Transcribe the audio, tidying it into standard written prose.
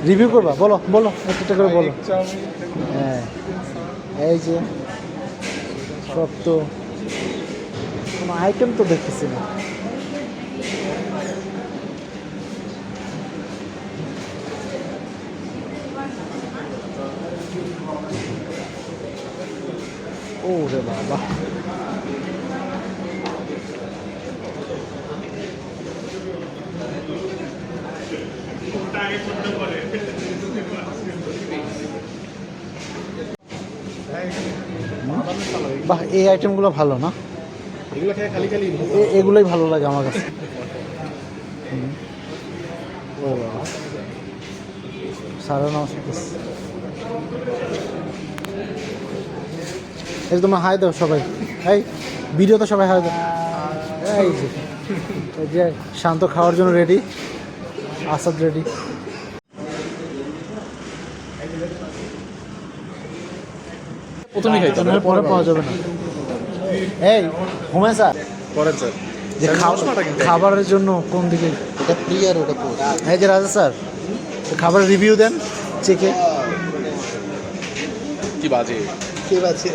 Review করবা? বলো বলো, একটা করে বলো। হ্যাঁ, এই যে সব তো কোনো আইটেম তো দেখতেছি না। ও রে বাবা, বাহ, এই আইটেমগুলো ভালো না? এগুলো খেয়ে খালি খালি এগুলোই ভালো লাগে আমার কাছে। ও বাবা, সারা নমস্কার। এই তোমরা হাই দাও সবাই, এই ভিডিও তো সবাই হাই দাও। এই যে, এই যে শান্ত খাওয়ার জন্য রেডি, আসাদ রেডি। প্রথমেই খাইতে হবে, পরে পাওয়া যাবে না। এই হুমায়ুন স্যার, করেন স্যার। যে খাবারের জন্য কোন দিকে? এটা প্রি আর ওটা পোস্ট। এই যে রাজা স্যার, খাবারের রিভিউ দেন চেকে। কি বাজে। ঠিক আছে।